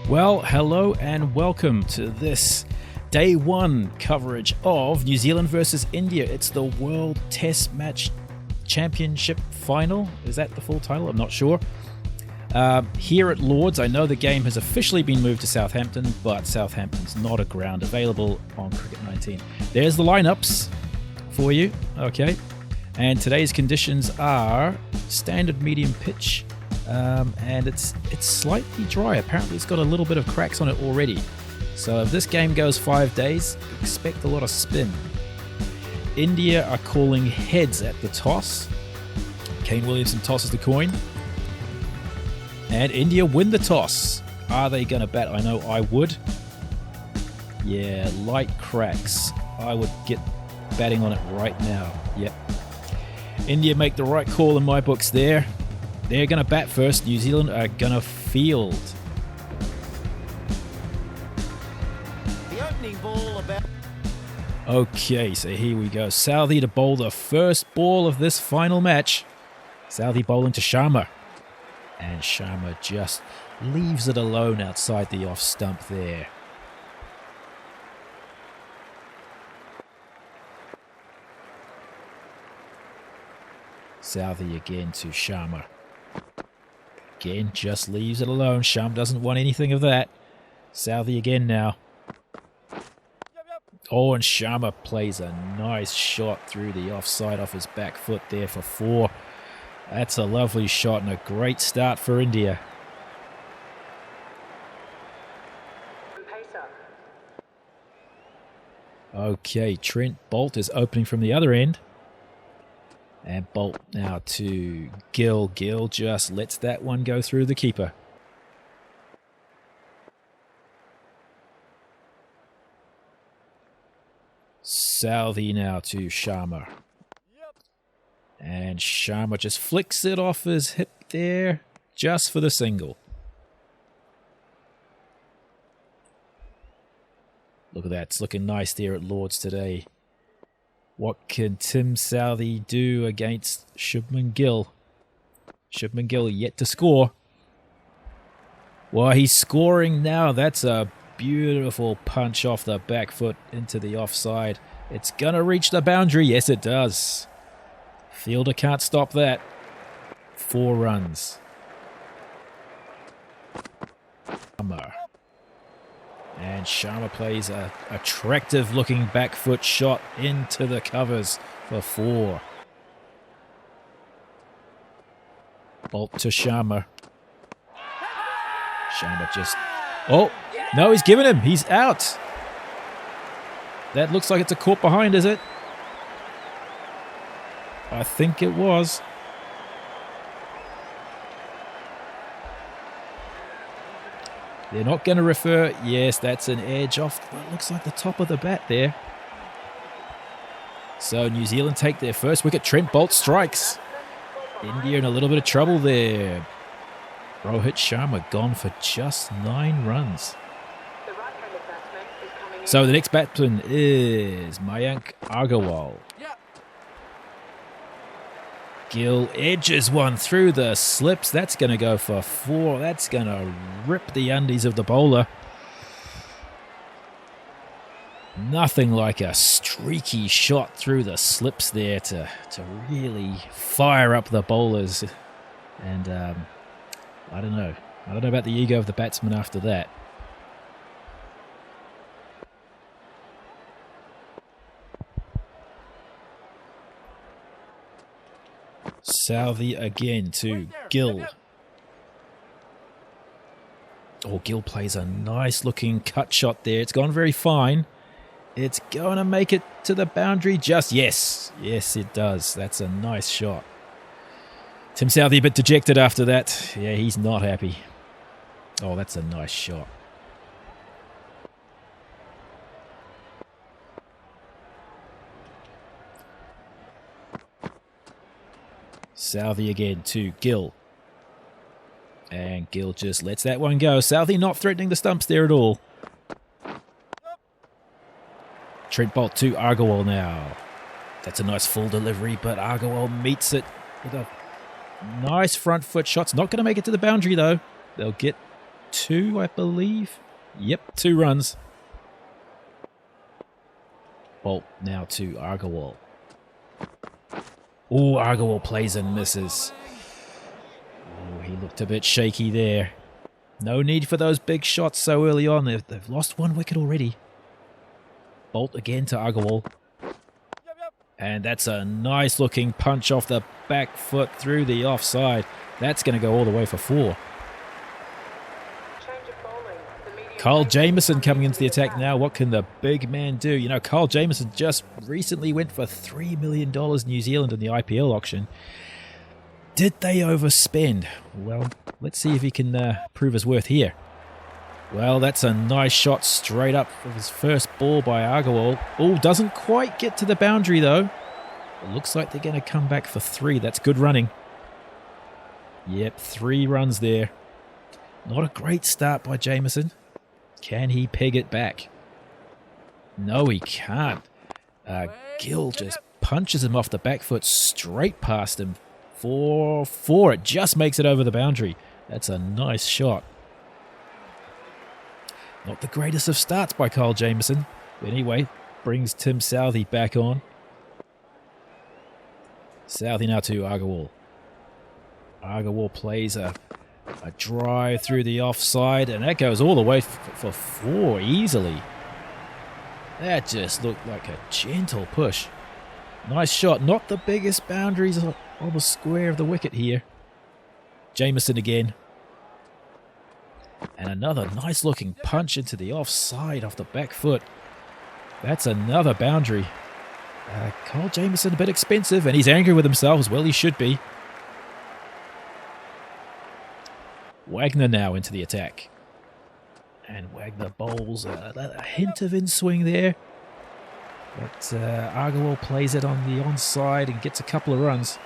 Well, hello and welcome to this day one coverage of New Zealand versus India. It's the World Test Match Championship Final. Is that the full title? I'm not sure. Here at Lord's, I know the game has officially been moved to Southampton, but Southampton's not a ground available on Cricket 19. There's the lineups for you. Okay. And today's conditions are standard medium pitch. And it's slightly dry. Apparently it's got a little bit of cracks on it already. So if this game goes 5 days, expect a lot of spin. India are calling heads at the toss. Kane Williamson tosses the coin. And India win the toss. Are they going to bat? I know I would. Yeah, light cracks. I would get batting on it right now. Yep. India make the right call in my books there. They're going to bat first. New Zealand are going to field. The opening ball about... Okay, so here we go. Southee to bowl the first ball of this final match. Southee bowling to Sharma. And Sharma just leaves it alone outside the off stump there. Southee again to Sharma. Again, just leaves it alone. Sharma doesn't want anything of that. Southee again now. Oh, and Sharma plays a nice shot through the offside off his back foot there for 4. That's a lovely shot and a great start for India. Okay, Trent Boult is opening from the other end. And Boult now to Gill. Gill just lets that one go through the keeper. Southee now to Sharma. And Sharma just flicks it off his hip there just for the single. Look at that. It's looking nice there at Lord's today. What can Tim Southee do against Shubman Gill? Shubman Gill yet to score. Well, he's scoring now. That's a beautiful punch off the back foot into the offside. It's going to reach the boundary. Yes, it does. Fielder can't stop that. 4 runs. And Sharma plays a attractive looking back foot shot into the covers for 4. Boult to Sharma. Sharma just... Oh, no, he's given him. He's out. That looks like it's a caught behind, is it? I think it was. They're not going to refer. Yes, that's an edge off what looks like the top of the bat there. So New Zealand take their first wicket. Trent Boult strikes. India in a little bit of trouble there. Rohit Sharma gone for just 9 runs. So the next batsman is Mayank Agarwal. Gill edges one through the slips. That's going to go for 4. That's going to rip the undies of the bowler. Nothing like a streaky shot through the slips there to really fire up the bowlers. And I don't know. I don't know about the ego of the batsman after that. Southee again to Gill. Oh, Gill plays a nice looking cut shot there. It's gone very fine. It's going to make it to the boundary just... Yes. Yes, it does. That's a nice shot. Tim Southee a bit dejected after that. Yeah, he's not happy. Oh, that's a nice shot. Southee again to Gill. And Gill just lets that one go. Southee not threatening the stumps there at all. Trent Boult to Agarwal now. That's a nice full delivery, but Agarwal meets it with a nice front foot shot. It's not going to make it to the boundary, though. They'll get 2, I believe. Yep, 2 runs. Bolt now to Agarwal. Oh, Agarwal plays and misses. Oh, he looked a bit shaky there. No need for those big shots so early on. They've lost 1 wicket already. Bolt again to Agarwal. And that's a nice looking punch off the back foot through the offside. That's going to go all the way for 4. Kyle Jameson coming into the attack now. What can the big man do? You know, Kyle Jameson just recently went for $3 million New Zealand in the IPL auction. Did they overspend? Well, let's see if he can prove his worth here. Well, that's a nice shot straight up for his first ball by Agarwal. Oh, doesn't quite get to the boundary though. It looks like they're going to come back for 3. That's good running. Yep, 3 runs there. Not a great start by Jameson. Can he peg it back? No, he can't. Gill just punches him off the back foot straight past him. 4. It just makes it over the boundary. That's a nice shot. Not the greatest of starts by Kyle Jameson. But anyway, brings Tim Southey back on. Southey now to Agarwal. Agarwal plays a drive through the offside, and that goes all the way for 4 easily. That just looked like a gentle push. Nice shot. Not the biggest boundaries on the square of the wicket here. Jameson again. And another nice looking punch into the offside off the back foot. That's another boundary. Kyle Jameson a bit expensive, and he's angry with himself as well. He should be. Wagner now into the attack. And Wagner bowls a hint of in-swing there. But Agarwal plays it on the onside and gets a couple of runs.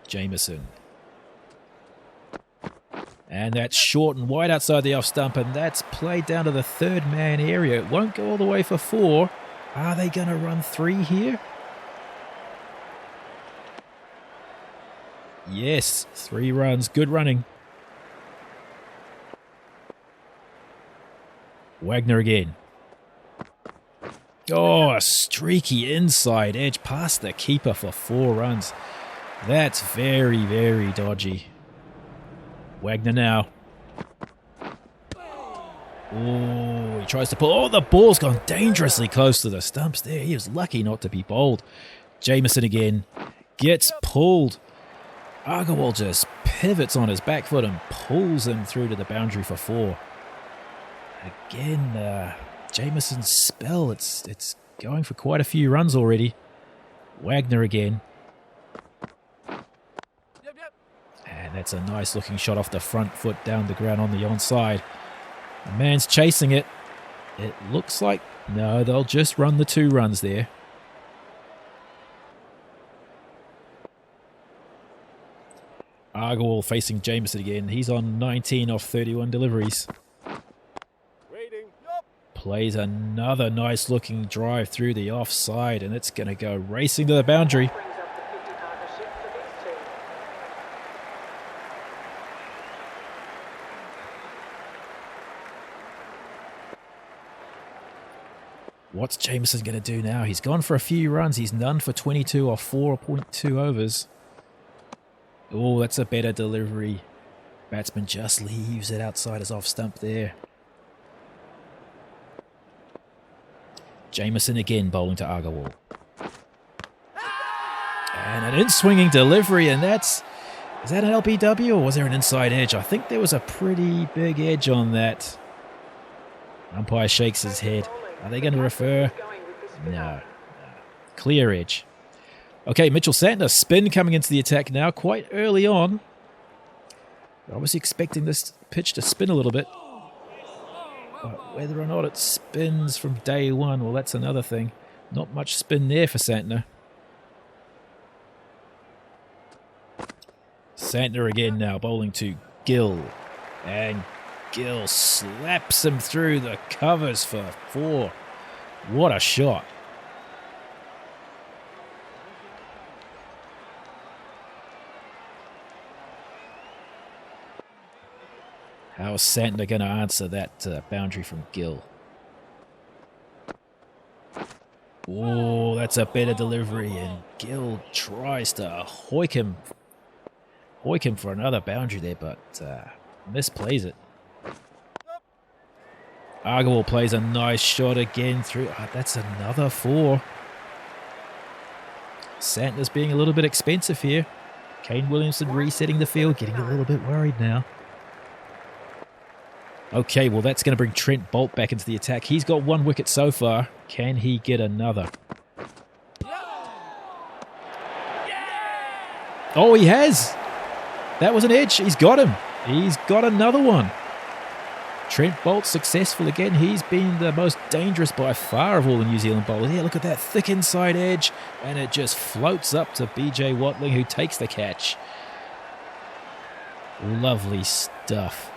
Jameson. And that's short and wide outside the off stump, and that's played down to the 3rd man area. It won't go all the way for 4. Are they going to run 3 here? Yes, 3 runs. Good running. Wagner again. Oh, a streaky inside edge past the keeper for 4 runs. That's very, very dodgy. Wagner now. Oh, he tries to pull. Oh, the ball's gone dangerously close to the stumps there. He was lucky not to be bowled. Jameson again. Gets pulled. Agarwal just pivots on his back foot and pulls him through to the boundary for 4. Again, Jameson's spell. It's going for quite a few runs already. Wagner again. And that's a nice looking shot off the front foot down the ground on the onside. The man's chasing it. It looks like... No, they'll just run the 2 runs there. Agarwal facing Jameson again. He's on 19 off 31 deliveries. Plays another nice looking drive through the offside, and it's going to go racing to the boundary. What's Jameson going to do now? He's gone for a few runs. He's none for 22 off 4.2 overs. Oh, that's a better delivery. Batsman just leaves it outside his off stump there. Jameson again bowling to Agarwal. And an in-swinging delivery, and that's... Is that an LBW or was there an inside edge? I think there was a pretty big edge on that. Umpire shakes his head. Are they going to refer? No. Clear edge. Okay, Mitchell Santner, spin coming into the attack now, quite early on. Obviously expecting this pitch to spin a little bit. But whether or not it spins from day one, well, that's another thing. Not much spin there for Santner. Santner again now, bowling to Gill. And Gill slaps him through the covers for 4. What a shot. How is Santner going to answer that boundary from Gill? Oh, that's a better delivery, and Gill tries to hoik him for another boundary there, but misplays it. Agarwal plays a nice shot again through. Oh, that's another 4. Santner's being a little bit expensive here. Kane Williamson resetting the field, getting a little bit worried now. Okay, well, that's going to bring Trent Boult back into the attack. He's got 1 wicket so far. Can he get another? Oh, he has. That was an edge. He's got him. He's got another one. Trent Boult successful again. He's been the most dangerous by far of all the New Zealand bowlers. Yeah, look at that thick inside edge. And it just floats up to BJ Watling, who takes the catch. Lovely stuff.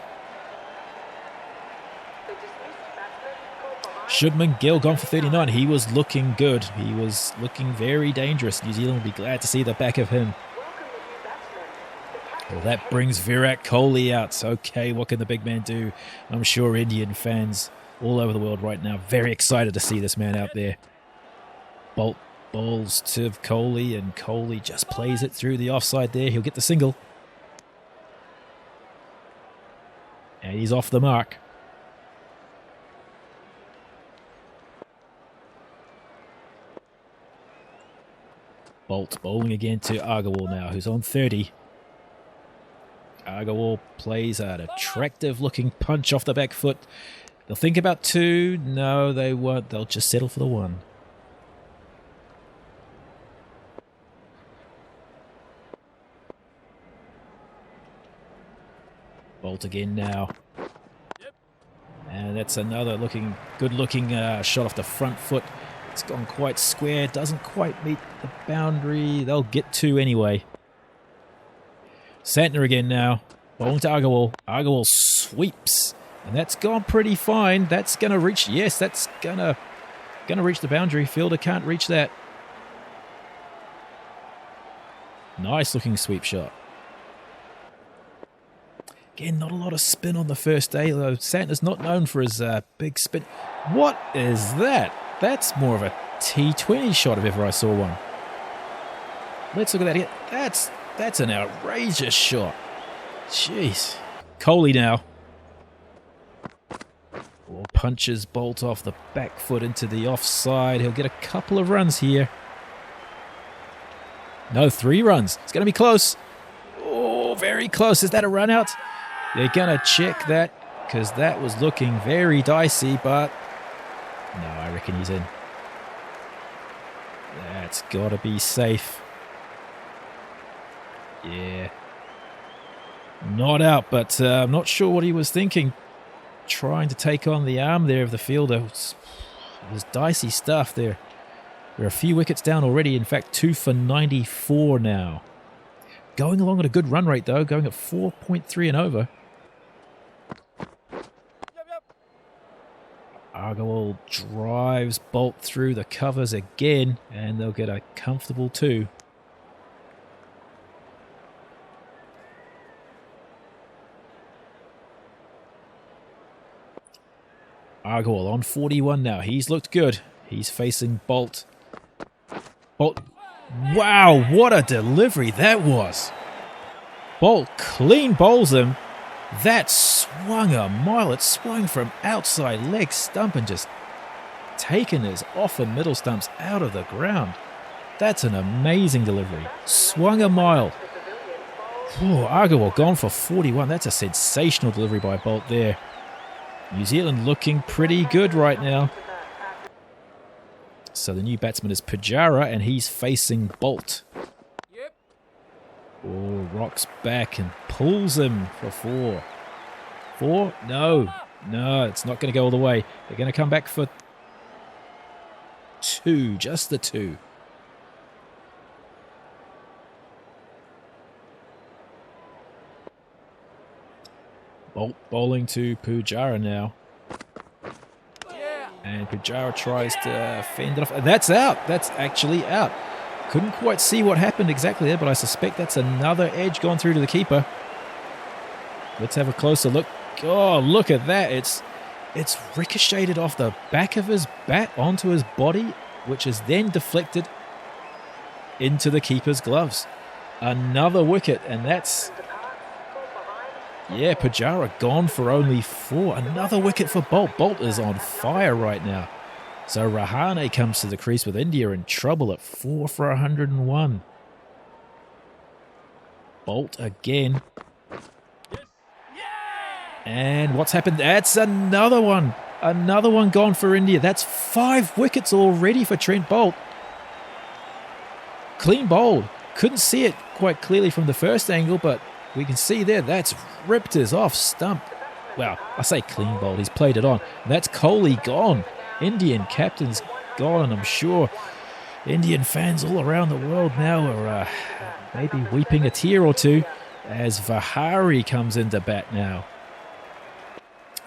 Shubman Gill gone for 39. He was looking good. He was looking very dangerous. New Zealand will be glad to see the back of him. Well, that brings Virat Kohli out. Okay, what can the big man do? I'm sure Indian fans all over the world right now very excited to see this man out there. Boult bowls to Kohli, and Kohli just plays it through the offside there. He'll get the single. And he's off the mark. Boult bowling again to Agarwal now, who's on 30. Agarwal plays an attractive looking punch off the back foot. They'll think about 2. No, they won't. They'll just settle for the 1. Boult again now. And that's another good looking shot off the front foot. It's gone quite square. Doesn't quite meet the boundary. They'll get 2 anyway. Santner again now. Bowling to Agarwal. Agarwal sweeps. And that's gone pretty fine. That's going to reach. Yes, that's going to reach the boundary. Fielder can't reach that. Nice looking sweep shot. Again, not a lot of spin on the first day, though. Santner's not known for his big spin. What is that? That's more of a T20 shot if ever I saw one. Let's look at that here. That's an outrageous shot. Jeez. Kohli now. Oh, punches Boult off the back foot into the offside. He'll get a couple of runs here. No, 3 runs. It's going to be close. Oh, very close. Is that a run out? They're going to check that because that was looking very dicey, but no, I reckon he's in. That's got to be safe. Yeah. Not out, but I'm not sure what he was thinking. Trying to take on the arm there of the fielder. It was dicey stuff there. We're a few wickets down already. In fact, 2 for 94 now. Going along at a good run rate, though. Going at 4.3 and over. Agarwal drives Boult through the covers again, and they'll get a comfortable 2. Agarwal on 41 now. He's looked good. He's facing Boult. Boult. Wow, what a delivery that was. Boult clean bowls him. That swung a mile. It swung from outside leg stump and just taken his off and middle stumps out of the ground. That's an amazing delivery. Swung a mile. Oh, Agarwal gone for 41. That's a sensational delivery by Boult there. New Zealand looking pretty good right now. So the new batsman is Pujara, and he's facing Boult. Oh, rocks back and pulls him for 4. 4? No. No, it's not going to go all the way. They're going to come back for 2. Just the 2. Boult bowling to Pujara now. And Pujara tries to fend it off. That's out. That's actually out. Couldn't quite see what happened exactly there, but I suspect that's another edge gone through to the keeper. Let's have a closer look. Oh, look at that. It's ricocheted off the back of his bat onto his body, which is then deflected into the keeper's gloves. Another wicket, and that's... Yeah, Pujara gone for only 4. Another wicket for Bolt. Bolt is on fire right now. So Rahane comes to the crease with India in trouble at 4 for 101. Bolt again. And what's happened? That's another one. Another one gone for India. That's 5 wickets already for Trent Bolt. Clean bowled. Couldn't see it quite clearly from the first angle, but we can see there that's ripped his off stump. Well, I say clean bowled. He's played it on. That's Kohli gone. Indian captain's gone, and I'm sure Indian fans all around the world now are maybe weeping a tear or two as Vihari comes into bat now.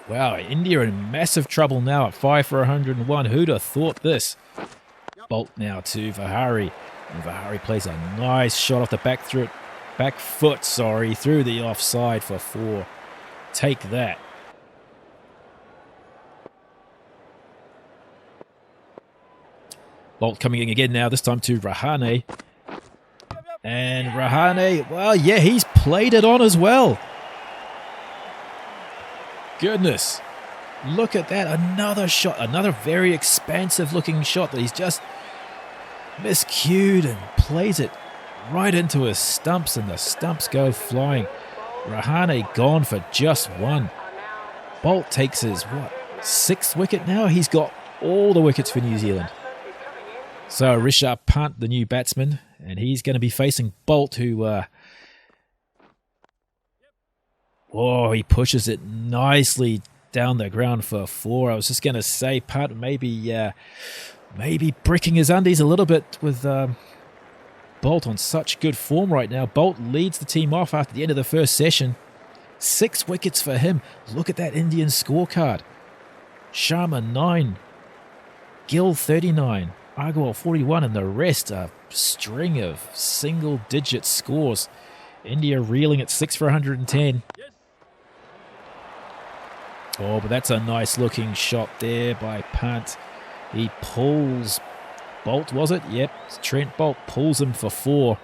Wow, India in massive trouble now at 5 for 101. Who'd have thought this? Bolt now to Vihari. And Vihari plays a nice shot off the back foot, through the offside for 4. Take that. Bolt coming in again now, this time to Rahane. And Rahane, well, yeah, he's played it on as well. Goodness. Look at that. Another shot. Another very expansive looking shot that he's just miscued and plays it right into his stumps, and the stumps go flying. Rahane gone for just 1. Bolt takes his, 6th wicket now? He's got all the wickets for New Zealand. So Rishabh Pant, the new batsman, and he's going to be facing Bolt, who... he pushes it nicely down the ground for 4. I was just going to say, Pant maybe bricking his undies a little bit with Bolt on such good form right now. Bolt leads the team off after the end of the first session. 6 wickets for him. Look at that Indian scorecard. Sharma 9, Gill 39, Agarwal 41, and the rest a string of single-digit scores. India reeling at 6 for 110. Oh, but that's a nice-looking shot there by Pant. He pulls Bolt, was it? Yep, Trent Bolt pulls him for 4.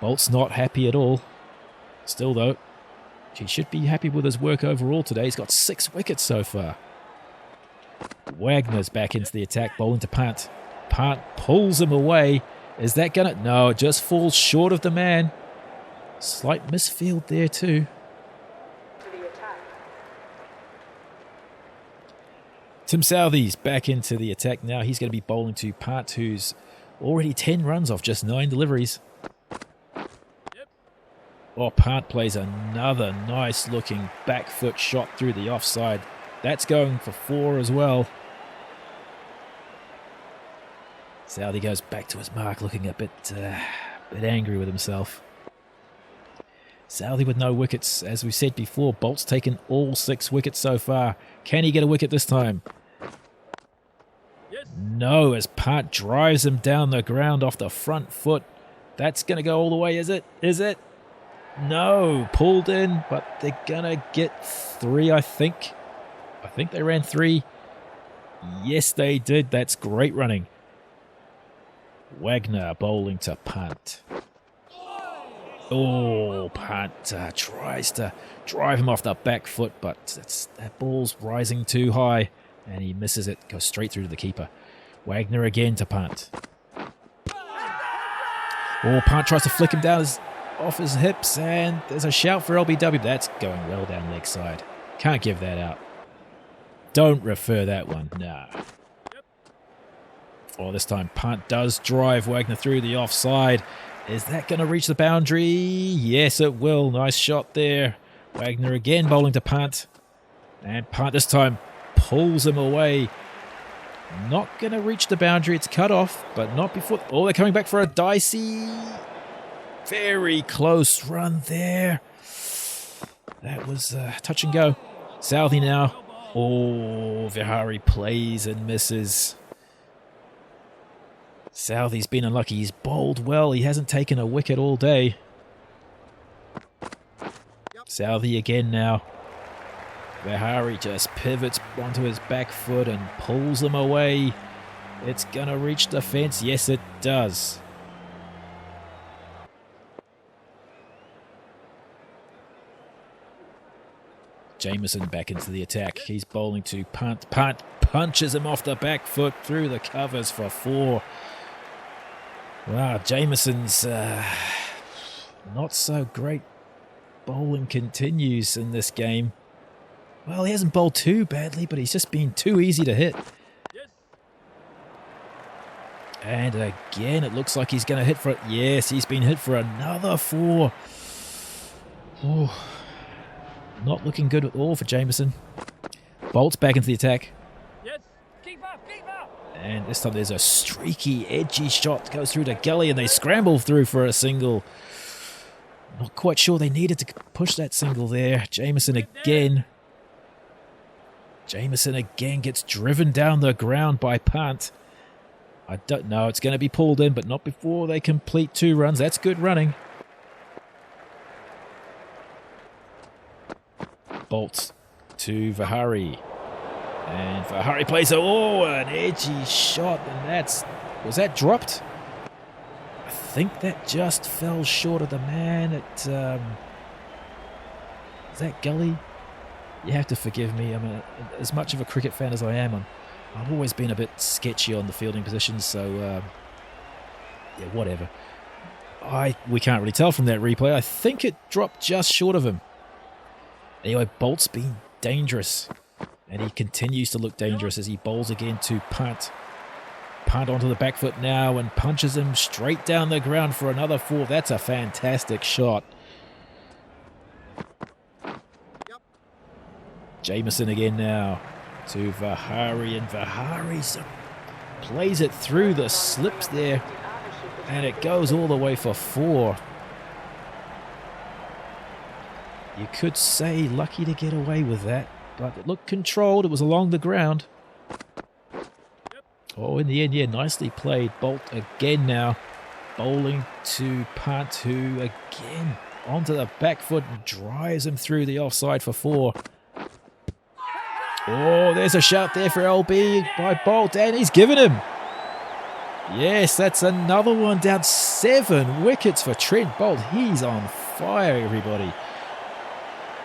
Bolt's not happy at all. Still, though, he should be happy with his work overall today. He's got 6 wickets so far. Wagner's back into the attack, bowling to Pant. Pant pulls him away. Is that gonna... No, it just falls short of the man. Slight misfield there too. Tim Southee's back into the attack now. He's going to be bowling to Pant, who's already 10 runs off just 9 deliveries. Oh, Pant plays another nice-looking back foot shot through the offside. That's going for 4 as well. Southee goes back to his mark, looking a bit angry with himself. Southee with no wickets. As we said before, Bolt's taken all 6 wickets so far. Can he get a wicket this time? No, as Pant drives him down the ground off the front foot. That's going to go all the way, is it? Is it? No, pulled in, but they're going to get 3, I think. I think they ran 3. Yes, they did. That's great running. Wagner bowling to Pant. Oh, Pant tries to drive him off the back foot, but that ball's rising too high, and he misses it. Goes straight through to the keeper. Wagner again to Pant. Oh, Pant tries to flick him down off his hips, and there's a shout for LBW. That's going well down leg side. Can't give that out. Don't refer that one. Nah. Oh, this time Pant does drive Wagner through the offside. Is that going to reach the boundary? Yes, it will. Nice shot there. Wagner again bowling to Pant. And Pant this time pulls him away. Not going to reach the boundary. It's cut off, but not before... Oh, they're coming back for a dicey. Very close run there. That was touch and go. Southee now. Oh, Vihari plays and misses. Southee's been unlucky. He's bowled well. He hasn't taken a wicket all day. Southee again now. Vihari just pivots onto his back foot and pulls them away. It's going to reach the fence. Yes, it does. Jameson back into the attack. He's bowling to punt. Punt punches him off the back foot through the covers for 4. Wow, Jameson's not so great bowling continues in this game. Well, he hasn't bowled too badly, but he's just been too easy to hit. And again, it looks like he's going to hit for it. Yes, he's been hit for another 4. Ooh. Not looking good at all for Jameson. Bolt's back into the attack. Yes. Keep up. And this time there's a streaky, edgy shot that goes through the gully and they scramble through for a single. Not quite sure they needed to push that single there. Jameson again gets driven down the ground by punt. I don't know. It's going to be pulled in, but not before they complete 2 runs. That's good running. Bolt to Vihari. And Vihari plays an edgy shot. And was that dropped? I think that just fell short of the man. Is that gully? You have to forgive me. I mean, as much of a cricket fan as I am, I've always been a bit sketchy on the fielding positions, so yeah, whatever. We can't really tell from that replay. I think it dropped just short of him. Anyway, Bolt's been dangerous, and he continues to look dangerous as he bowls again to punt. Punt onto the back foot now and punches him straight down the ground for another 4. That's a fantastic shot. Jameson again now to Vihari, and Vihari plays it through the slips there, and it goes all the way for 4. You could say lucky to get away with that, but it looked controlled. It was along the ground. Oh, in the end, yeah, nicely played. Bolt again now, bowling to punt, who again onto the back foot and drives him through the offside for 4. Oh, there's a shout there for LB by Bolt, and he's given him. Yes, that's another one down. 7 wickets for Trent Bolt. He's on fire, everybody.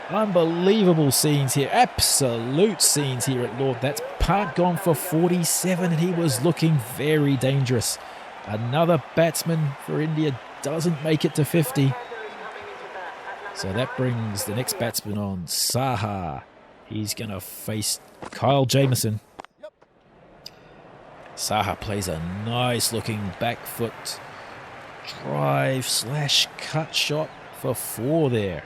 Unbelievable scenes here. Absolute scenes here at Lord. That's punt gone for 47, and he was looking very dangerous. Another batsman for India doesn't make it to 50. So that brings the next batsman on, Saha. He's going to face Kyle Jameson. Saha plays a nice looking back foot drive / cut shot for 4 there.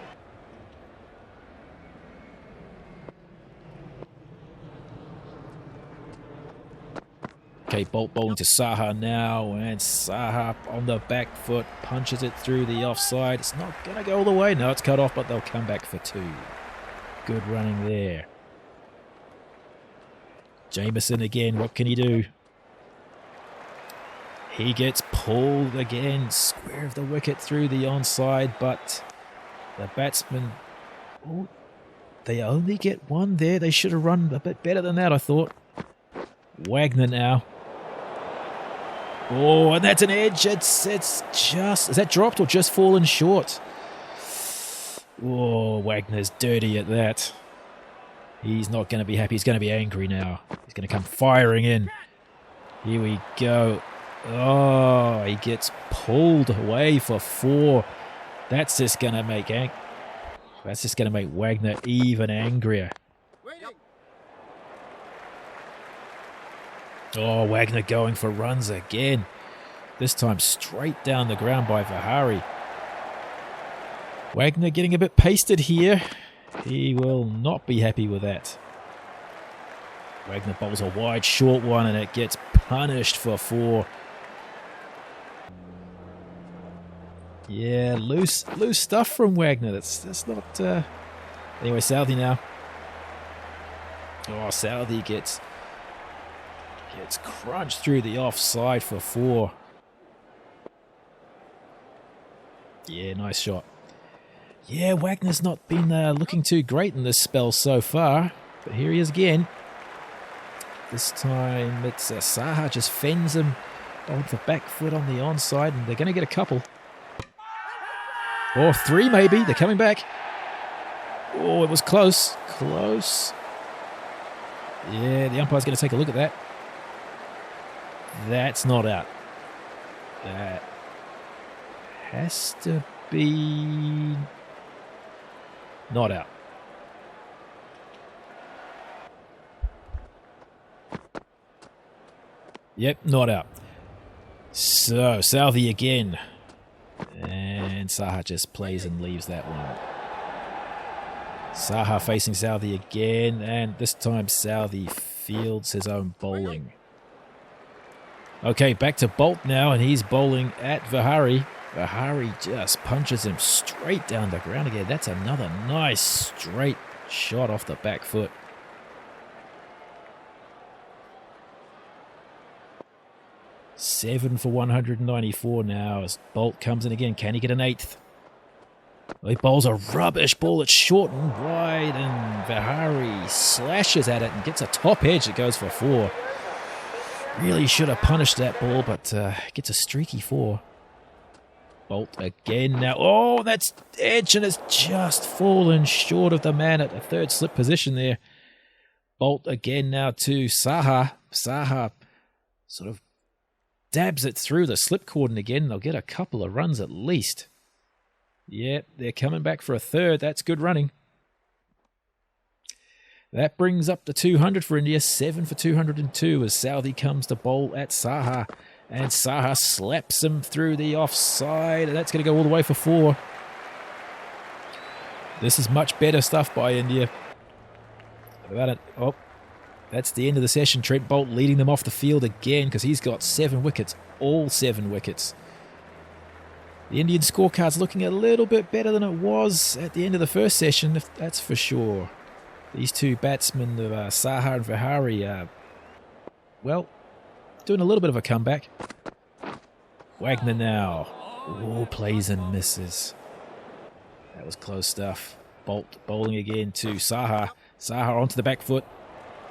Okay, Bolt bowling to Saha now, and Saha on the back foot punches it through the offside. It's not going to go all the way. No, it's cut off, but they'll come back for 2. Good running there. Jameson again, what can he do? He gets pulled again, square of the wicket through the onside, but the batsman, oh, they only get 1 there. They should have run a bit better than that, I thought. Wagner now. Oh, and that's an edge. It's just, is that dropped or just fallen short? Oh, Wagner's dirty at that. He's not going to be happy. He's going to be angry now. He's going to come firing in. Here we go. Oh, he gets pulled away for 4. That's just going to make Wagner even angrier. Oh, Wagner going for runs again. This time straight down the ground by Vihari. Wagner getting a bit pasted here. He will not be happy with that. Wagner bowls a wide short one and it gets punished for 4. Yeah, loose stuff from Wagner. That's not... Anyway, Southey now. Oh, Southey gets crunched through the offside for 4. Yeah, nice shot. Yeah, Wagner's not been looking too great in this spell so far. But here he is again. This time it's Saha just fends him on the back foot on the onside, and they're going to get a couple. Or 3 maybe. They're coming back. Oh, it was close. Close. Yeah, the umpire's going to take a look at that. That's not out. That has to be not out. Yep, not out. So, Southey again. And Saha just plays and leaves that one. Saha facing Southey again, and this time Southey fields his own bowling. Okay, back to Bolt now, and he's bowling at Vihari. Vihari just punches him straight down the ground again. That's another nice straight shot off the back foot. Seven for 194 now as Bolt comes in again. Can he get an 8th? Well, he bowls a rubbish ball. It's short and wide, and Vihari slashes at it and gets a top edge that goes for 4. Really should have punished that ball, but gets a streaky 4. Bolt again now. Oh, that's edge, and it's just fallen short of the man at the 3rd slip position there. Bolt again now to Saha. Saha sort of dabs it through the slip cordon again. They'll get a couple of runs at least. Yep, they're coming back for a 3rd. That's good running. That brings up the 200 for India. 7 for 202 as Southey comes to bowl at Saha. And Saha slaps him through the offside. And that's going to go all the way for 4. This is much better stuff by India. About it. Oh, that's the end of the session. Trent Bolt leading them off the field again because he's got 7 wickets. All 7 wickets. The Indian scorecard's looking a little bit better than it was at the end of the first session, that's for sure. These 2 batsmen of Saha and Vihari well, doing a little bit of a comeback. Wagner now. Oh, plays and misses. That was close stuff. Bolt bowling again to Saha. Saha onto the back foot.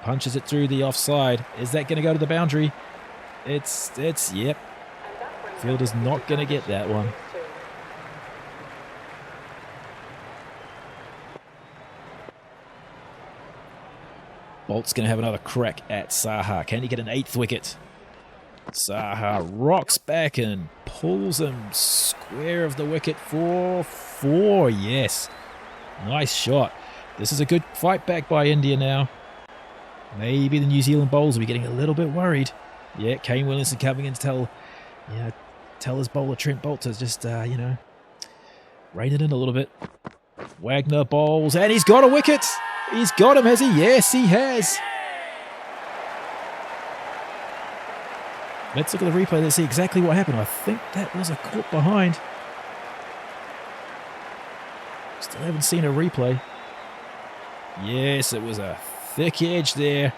Punches it through the offside. Is that going to go to the boundary? It's yep. Fielder's not going to get that one. Bolt's going to have another crack at Saha. Can he get an 8th wicket? Saha rocks back and pulls him square of the wicket for 4. Yes. Nice shot. This is a good fight back by India now. Maybe the New Zealand bowlers will be getting a little bit worried. Yeah, Kane Williamson coming in to tell his bowler Trent Bolt to just, rein it in a little bit. Wagner bowls, and he's got a wicket. He's got him, has he? Yes, he has. Let's look at the replay. Let's see exactly what happened. I think that was a caught behind. Still haven't seen a replay. Yes, it was a thick edge there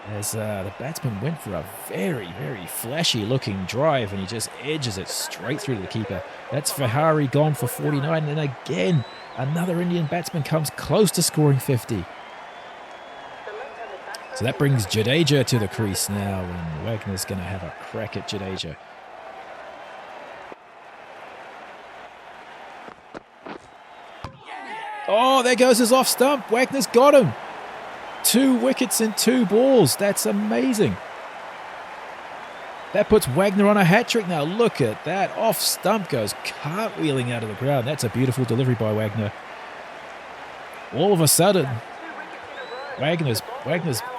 as the batsman went for a very, very flashy looking drive and he just edges it straight through to the keeper. That's Vihari gone for 49, and again another Indian batsman comes close to scoring 50. So that brings Jadeja to the crease now, and Wagner's going to have a crack at Jadeja. Oh, there goes his off stump. Wagner's got him. 2 wickets in 2 balls. That's amazing. That puts Wagner on a hat-trick now. Look at that. Off stump goes cartwheeling out of the ground. That's a beautiful delivery by Wagner. All of a sudden, Wagner's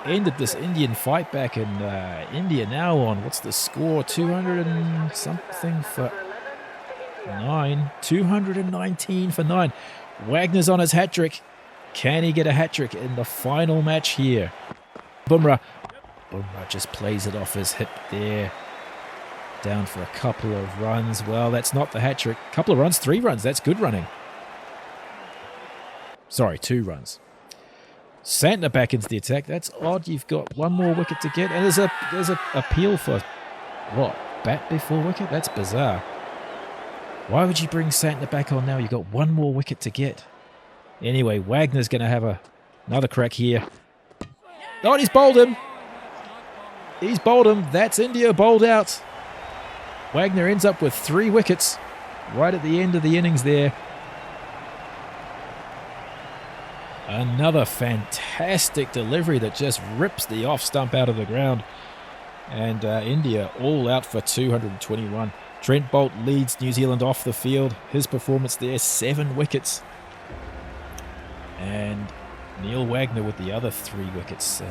ended this Indian fight back, and India now on, what's the score? 200 and something for 9. 219 for 9. Wagner's on his hat-trick. Can he get a hat-trick in the final match here? Bumrah just plays it off his hip there. Down for a couple of runs. Well, that's not the hat-trick. Couple of runs, 3 runs. That's good running. Sorry, 2 runs. Santner back into the attack. That's odd. You've got 1 more wicket to get. And there's a appeal for, what, bat before wicket? That's bizarre. Why would you bring Santner back on now? You've got one more wicket to get. Anyway, Wagner's going to have another crack here. Oh, and he's bowled him. He's bowled him. That's India bowled out. Wagner ends up with 3 wickets right at the end of the innings there. Another fantastic delivery that just rips the off stump out of the ground. And India all out for 221. Trent Boult leads New Zealand off the field. His performance there, 7 wickets. And Neil Wagner with the other 3 wickets.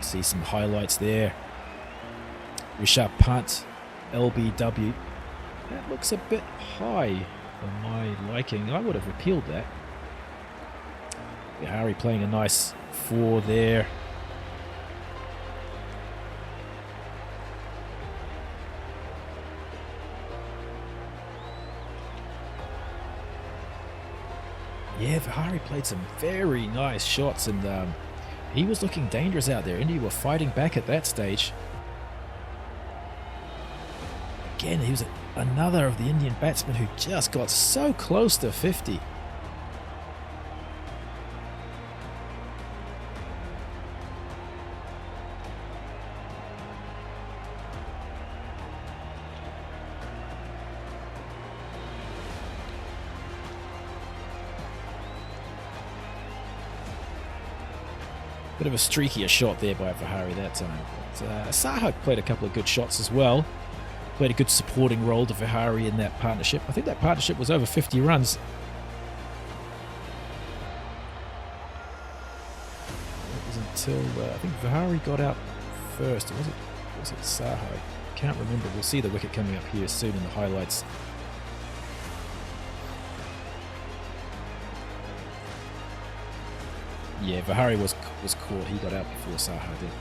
See some highlights there. Rishabh Pant, LBW. That looks a bit high for my liking. I would have appealed that. Harry playing a nice 4 there. Yeah, Vihari played some very nice shots, and he was looking dangerous out there. India were fighting back at that stage. Again, he was another of the Indian batsmen who just got so close to 50. Bit of a streakier shot there by Vihari that time. But, Saha played a couple of good shots as well. Played a good supporting role to Vihari in that partnership. I think that partnership was over 50 runs. It was until I think Vihari got out first. Or was it Saha? I can't remember. We'll see the wicket coming up here soon in the highlights. Yeah, Vihari was caught. He got out before Saha did.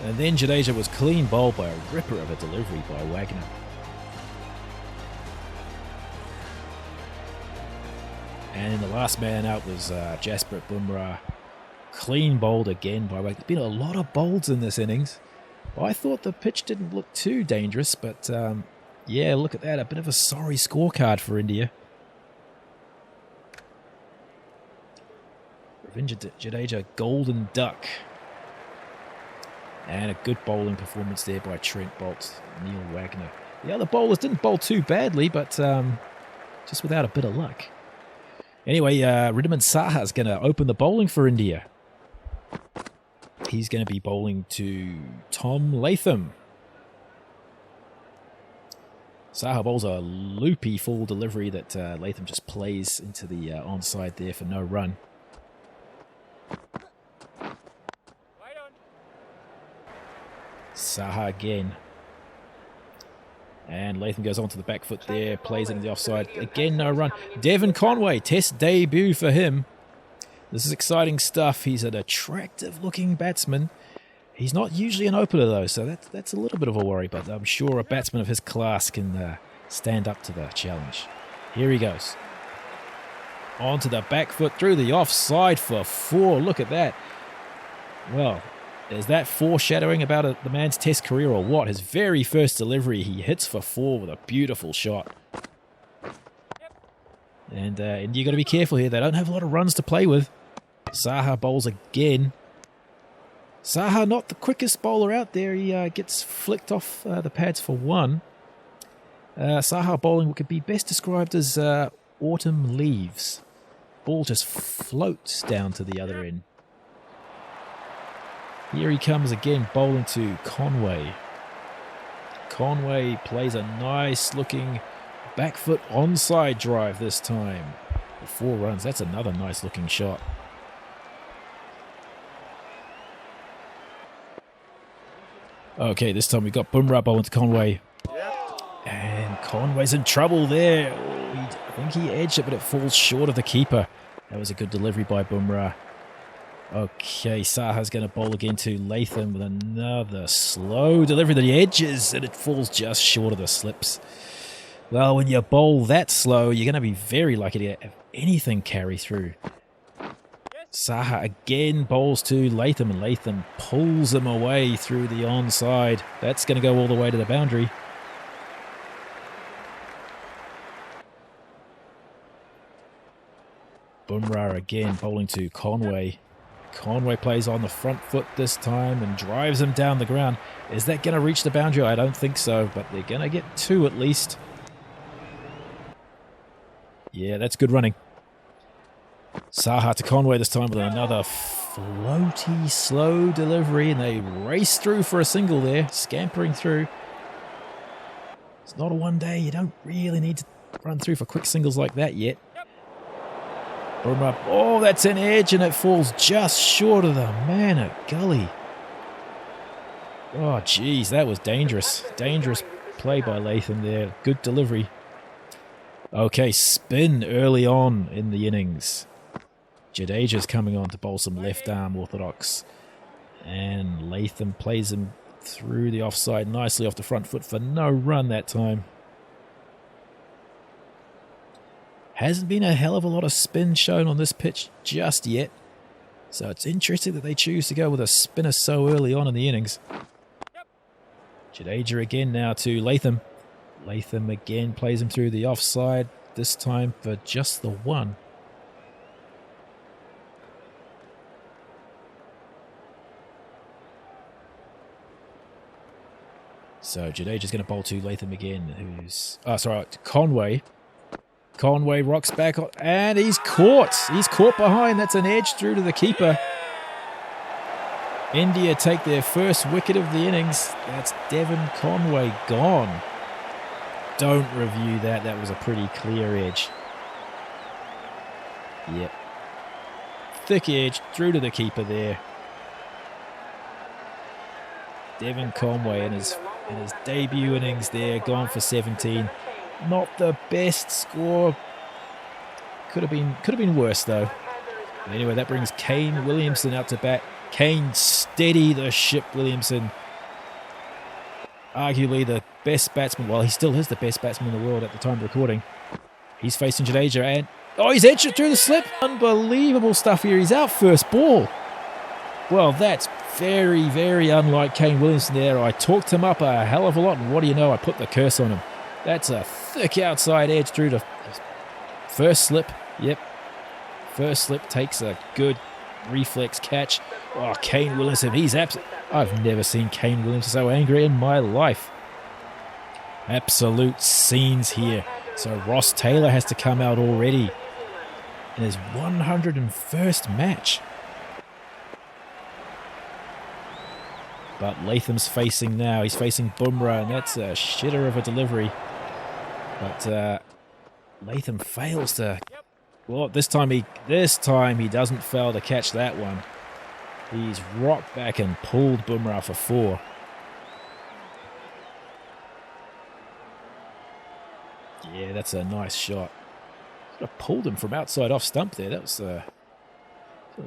And then Jadeja was clean bowled by a ripper of a delivery by Wagner. And the last man out was Jasprit Bumrah. Clean bowled again by Wagner. There's been a lot of bowls in this innings. I thought the pitch didn't look too dangerous, but yeah, look at that. A bit of a sorry scorecard for India. Ravindra Jadeja, golden duck. And a good bowling performance there by Trent Boult, Neil Wagner. The other bowlers didn't bowl too badly, but just without a bit of luck. Anyway, Riddiman Saha is going to open the bowling for India. He's going to be bowling to Tom Latham. Saha bowls a loopy full delivery that Latham just plays into the onside there for no run. Saha again. And Latham goes onto the back foot there, plays into the offside. Again, no run. Devon Conway, test debut for him. This is exciting stuff. He's an attractive-looking batsman. He's not usually an opener, though, so that's a little bit of a worry, but I'm sure a batsman of his class can stand up to the challenge. Here he goes. Onto the back foot, through the offside for 4. Look at that. Well, is that foreshadowing about the man's test career or what? His very first delivery, he hits for 4 with a beautiful shot. And you got to be careful here. They don't have a lot of runs to play with. Saha bowls again. Saha not the quickest bowler out there. He gets flicked off the pads for 1. Saha bowling could be best described as autumn leaves. Ball just floats down to the other end. Here he comes again, bowling to Conway. Conway plays a nice looking back foot onside drive this time. For 4 runs, that's another nice looking shot. Okay, this time we've got Bumrah bowling to Conway. And Conway's in trouble there. I think he edged it, but it falls short of the keeper. That was a good delivery by Bumrah. Okay, Saha's going to bowl again to Latham with another slow delivery that he edges, and it falls just short of the slips. Well, when you bowl that slow, you're going to be very lucky to have anything carry through. Saha again bowls to Latham, and Latham pulls him away through the onside. That's going to go all the way to the boundary. Bumrah again bowling to Conway. Conway plays on the front foot this time and drives him down the ground. Is that going to reach the boundary? I don't think so, but they're going to get 2 at least. Yeah, that's good running. Saha to Conway this time with another floaty, slow delivery, and they race through for a single there, scampering through. It's not a one day. You don't really need to run through for quick singles like that yet. Bumrah, oh, that's an edge, and it falls just short of the man at gully. Oh, geez, that was dangerous. Dangerous play by Latham there. Good delivery. Okay, spin early on in the innings. Jadeja's coming on to bowl some left-arm orthodox. And Latham plays him through the offside nicely off the front foot for no run that time. Hasn't been a hell of a lot of spin shown on this pitch just yet. So it's interesting that they choose to go with a spinner so early on in the innings. Jadeja again now to Latham. Latham again plays him through the offside, this time for just the 1. So Jadeja's going to bowl to Latham again, who's... Oh, sorry, Conway. Conway rocks back, and he's caught. He's caught behind. That's an edge through to the keeper. India take their first wicket of the innings. That's Devon Conway gone. Don't review that. That was a pretty clear edge. Yep. Thick edge through to the keeper there. Devon Conway in his debut innings there, gone for 17. Not the best score. Could have been worse though. Anyway, that brings Kane Williamson out to bat. Kane steady the ship, Williamson. Arguably the best batsman. Well, he still is the best batsman in the world at the time of recording. He's facing Jadeja and... Oh, he's edged it through the slip. Unbelievable stuff here. He's out first ball. Well, that's very, very unlike Kane Williamson there. I talked him up a hell of a lot, and what do you know? I put the curse on him. That's a thick outside edge through to first slip. Yep. First slip takes a good reflex catch. Oh, Kane Williamson, he's absolute. I've never seen Kane Williamson so angry in my life. Absolute scenes here. So Ross Taylor has to come out already in his 101st match. But Latham's facing now. He's facing Bumrah, and that's a shitter of a delivery. But Latham fails to... Well, this time he doesn't fail to catch that one. He's rocked back and pulled Bumrah for 4. Yeah, that's a nice shot. Sort of pulled him from outside off stump there. That was the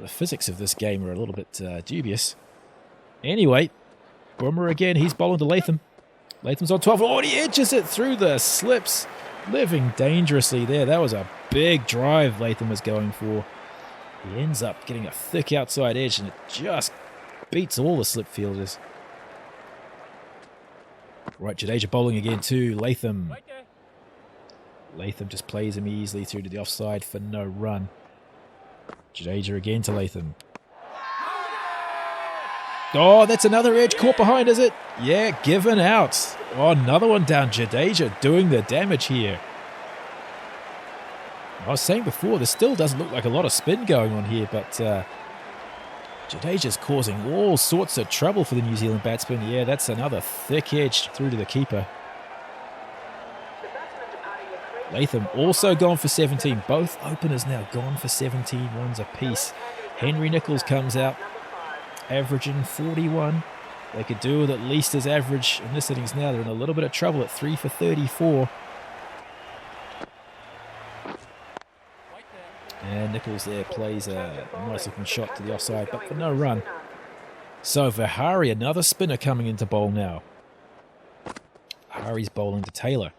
physics of this game are a little bit dubious. Anyway, Bumrah again. He's bowling to Latham. Latham's on 12. Oh, he edges it through the slips. Living dangerously there. That was a big drive Latham was going for. He ends up getting a thick outside edge, and it just beats all the slip fielders. Right, Jadeja bowling again to Latham. Latham just plays him easily through to the offside for no run. Jadeja again to Latham. Oh, that's another edge caught behind, is it? Yeah, given out. Oh, another one down. Jadeja doing the damage here. I was saying before, there still doesn't look like a lot of spin going on here, but Jadeja's causing all sorts of trouble for the New Zealand batsman. Yeah, that's another thick edge through to the keeper. Latham also gone for 17. Both openers now gone for 17 runs apiece. Henry Nicholls comes out, averaging 41. They could do with at least his average in this innings now. They're in a little bit of trouble at 3 for 34. And Nicholls there plays a nice looking shot to the offside, but for no run. So Vihari, another spinner coming into bowl now. Vihari's bowling to Taylor.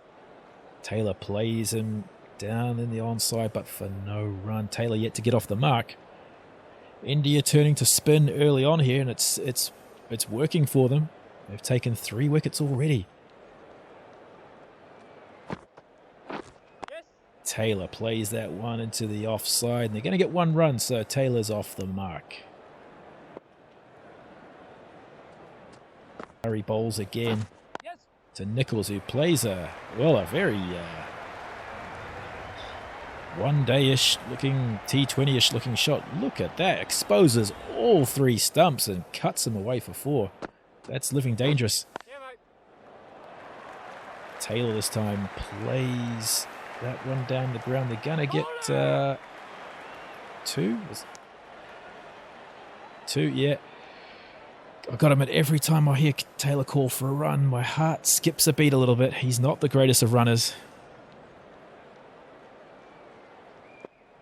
Taylor plays him down in the onside, but for no run. Taylor yet to get off the mark. India turning to spin early on here, and it's working for them. They've taken 3 wickets already. Taylor plays that one into the offside, and they're going to get one run, so Taylor's off the mark. Harry bowls again to Nichols, who plays a very one-day-ish looking, T20-ish looking shot. Look at that. Exposes all three stumps and cuts them away for 4. That's living dangerous. Taylor this time plays that one down the ground. They're going to get 2. 2, yeah. I've got to admit, every time I hear Taylor call for a run, my heart skips a beat a little bit. He's not the greatest of runners.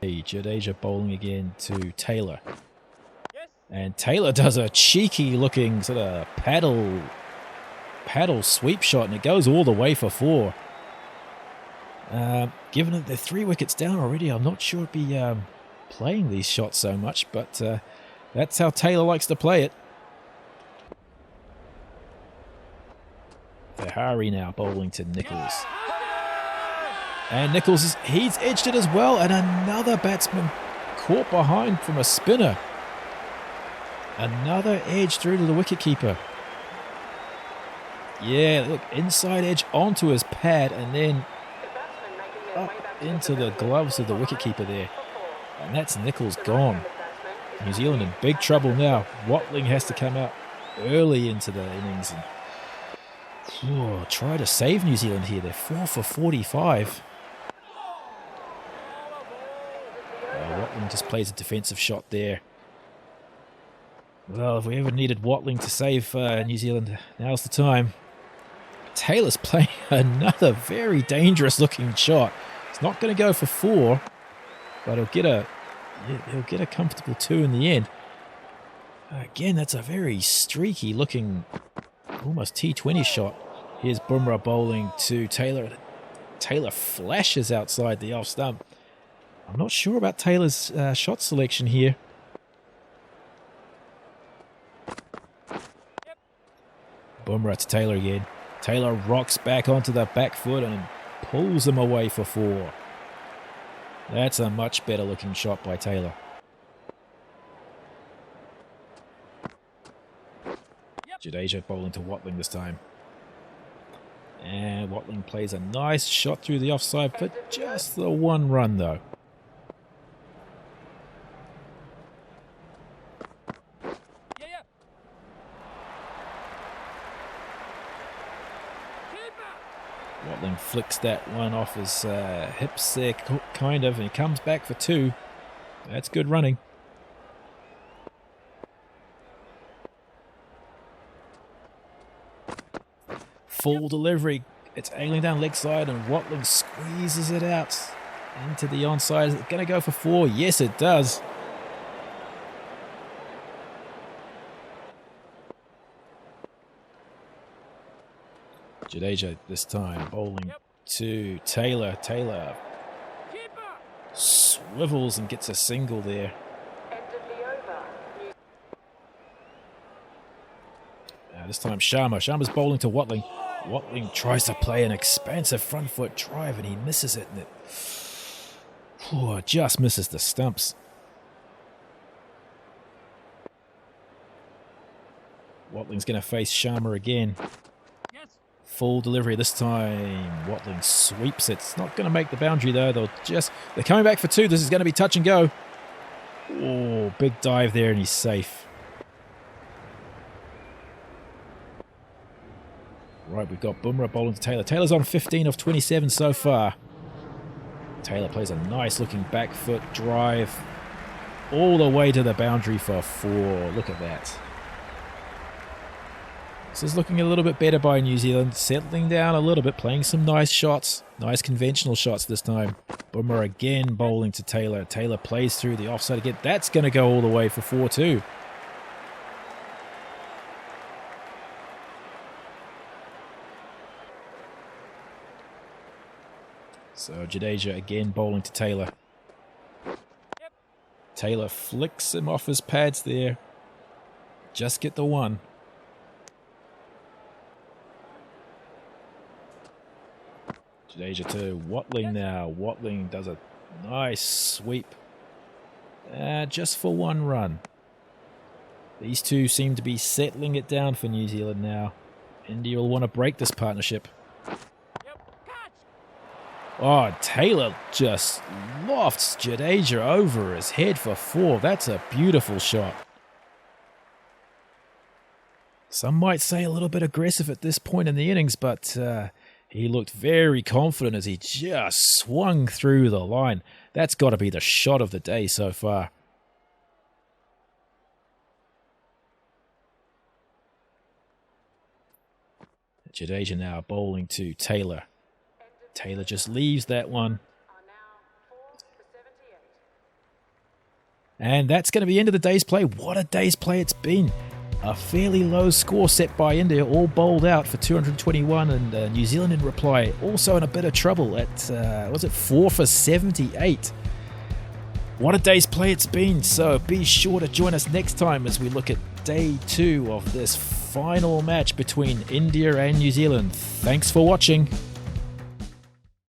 Jadeja bowling again to Taylor. And Taylor does a cheeky looking sort of paddle sweep shot, and it goes all the way for 4. Given that they're 3 wickets down already, I'm not sure I'd be playing these shots so much, but that's how Taylor likes to play it. Harry now bowling to Nichols. And Nichols, he's edged it as well, and another batsman caught behind from a spinner. Another edge through to the wicketkeeper. Yeah, look, inside edge onto his pad, and then up into the gloves of the wicketkeeper there. And that's Nichols gone. New Zealand in big trouble now. Watling has to come out early into the innings and try to save New Zealand here. They're 4 for 45. Watling just plays a defensive shot there. Well, if we ever needed Watling to save New Zealand, now's the time. Taylor's playing another very dangerous looking shot. It's not going to go for 4, but he'll get a comfortable 2 in the end. Again, that's a very streaky looking, almost T20 shot. Here's Bumrah bowling to Taylor. Taylor flashes outside the off stump. I'm not sure about Taylor's shot selection here. Bumrah to Taylor again. Taylor rocks back onto the back foot and pulls him away for 4. That's a much better looking shot by Taylor. Jadeja bowling to Watling this time. And Watling plays a nice shot through the offside for just the 1 run though. Watling flicks that one off his hips there, kind of, and he comes back for 2. That's good running. Full delivery. It's angling down leg side, and Watling squeezes it out into the onside. Is it going to go for 4? Yes, it does. Jadeja this time bowling to Taylor. Taylor swivels and gets a single there. This time Sharma. Sharma's bowling to Watling. Watling tries to play an expansive front foot drive and he misses it. And it just misses the stumps. Watling's going to face Sharma again. Full delivery this time. Watling sweeps it. It's not going to make the boundary though. They're coming back for 2. This is going to be touch and go. Oh, big dive there and he's safe. Right, we've got Bumrah bowling to Taylor. Taylor's on 15 of 27 so far. Taylor plays a nice looking back foot drive all the way to the boundary for 4. Look at that. This is looking a little bit better by New Zealand. Settling down a little bit, playing some nice shots. Nice conventional shots this time. Bumrah again bowling to Taylor. Taylor plays through the offside again. That's going to go all the way for 4 too. So Jadeja again bowling to Taylor. Taylor flicks him off his pads there. Just get the 1. Jadeja to Watling now. Watling does a nice sweep. Just for one run. These two seem to be settling it down for New Zealand now. India will want to break this partnership. Oh, Taylor just lofts Jadeja over his head for 4. That's a beautiful shot. Some might say a little bit aggressive at this point in the innings, but he looked very confident as he just swung through the line. That's got to be the shot of the day so far. Jadeja now bowling to Taylor. Taylor just leaves that one. And that's going to be the end of the day's play. What a day's play it's been. A fairly low score set by India, all bowled out for 221, and New Zealand in reply also in a bit of trouble at, was it 4 for 78? What a day's play it's been. So be sure to join us next time as we look at day 2 of this final match between India and New Zealand. Thanks for watching.